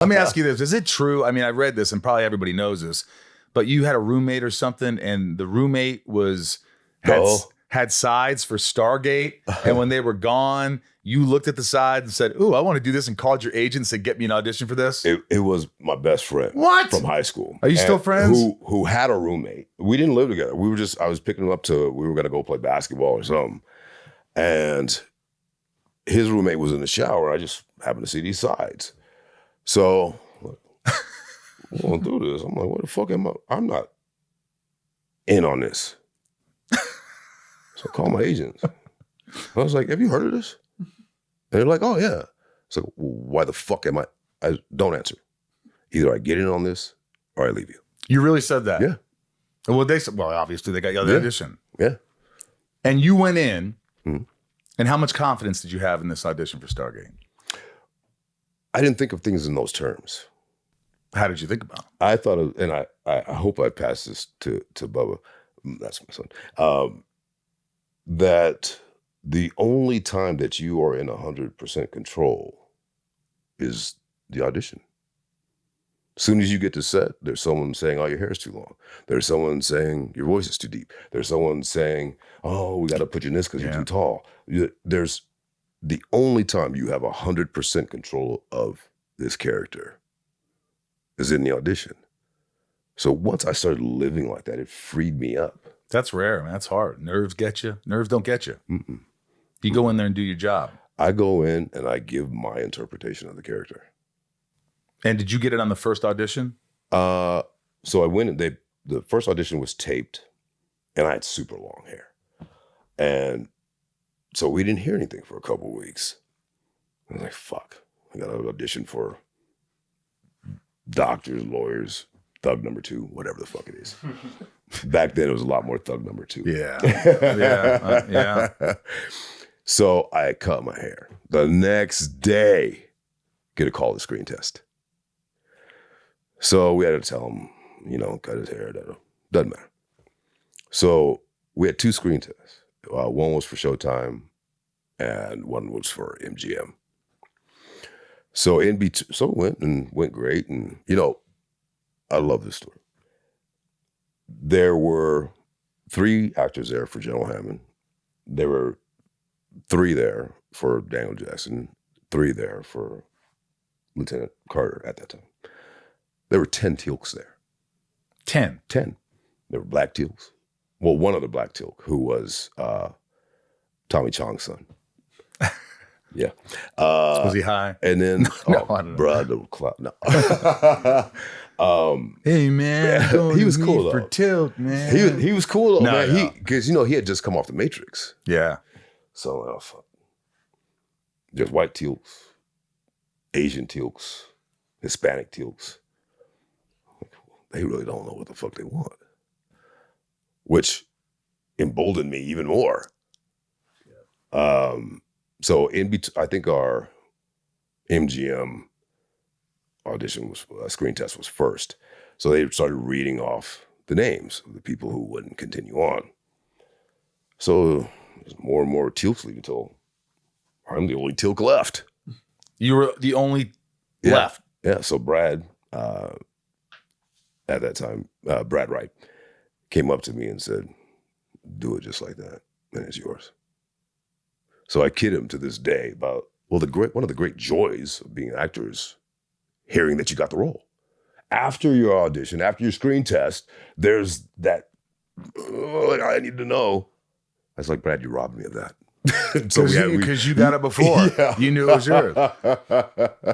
Let me ask you this. Is it true? I mean, I read this and probably everybody knows this, but you had a roommate or something and the roommate had sides for Stargate. And when they were gone, you looked at the sides and said, ooh, I want to do this, and called your agent and said, get me an audition for this? It was my best friend. What? From high school. Are you still friends? Who had a roommate. We didn't live together. I was picking him up we were going to go play basketball or something. And his roommate was in the shower. I just happened to see these sides. So, I want to do this. I'm like, what the fuck am I? I'm not in on this. So I called my agents. I was like, have you heard of this? And they're like, oh, yeah. So why the fuck am I don't answer. Either I get in on this or I leave you. You really said that? Yeah. Well, they said, obviously they got you the audition. Yeah. And you went in, and how much confidence did you have in this audition for Stargate? I didn't think of things in those terms. How did you think about it? I thought of, and I hope I pass this to Bubba, that's my son, that the only time that you are in 100% control is the audition. As soon as you get to set, there's someone saying, oh, your hair is too long. There's someone saying, your voice is too deep. There's someone saying, oh, we got to put you in this because you're too tall. There's the only time you have 100% control of this character is in the audition. So once I started living like that, it freed me up. That's rare, man. That's hard. Nerves get you. Nerves don't get you. You go in there and do your job. I go in and I give my interpretation of the character. And did you get it on the first audition? So I went and the first audition was taped, and I had super long hair. And so we didn't hear anything for a couple of weeks. I was like, fuck, I got to audition for doctors, lawyers, thug number 2, whatever the fuck it is. Back then, it was a lot more thug number 2. Yeah. Yeah. So I cut my hair. The next day, get a call to screen test. So we had to tell him, cut his hair. Doesn't matter. So we had 2 screen tests. One was for Showtime, and one was for MGM. So so it went great, and I love this story. There were 3 actors there for General Hammond. There were 3 there for Daniel Jackson, 3 there for Lieutenant Carter at that time. There were 10 Teal'cs there. 10? 10. There were black Teal'cs. Well, one other black Teal'c who was Tommy Chong's son. Yeah. Was he high? And then, No, I don't know. Bruh, no. Hey, man. He was cool, though. For Teal'c, man. He was cool, though, No, man. no. Because, he had just come off The Matrix. Yeah. So, oh, fuck. There's white Teal'cs, Asian Teal'cs, Hispanic Teal'cs. They really don't know what the fuck they want. Which emboldened me even more. Yeah. So I think our MGM audition screen test was first. So they started reading off the names of the people who wouldn't continue on. So there's more and more Teal'cs leaving until I'm the only Teal'c left. You were the only left. Yeah. So Brad, at that time, Brad Wright, came up to me and said, do it just like that, and it's yours. So I kid him to this day about, one of the great joys of being an actor is hearing that you got the role. After your audition, after your screen test, there's that, I need to know. I was like, Brad, you robbed me of that. Because you got it before. Yeah. You knew it was yours.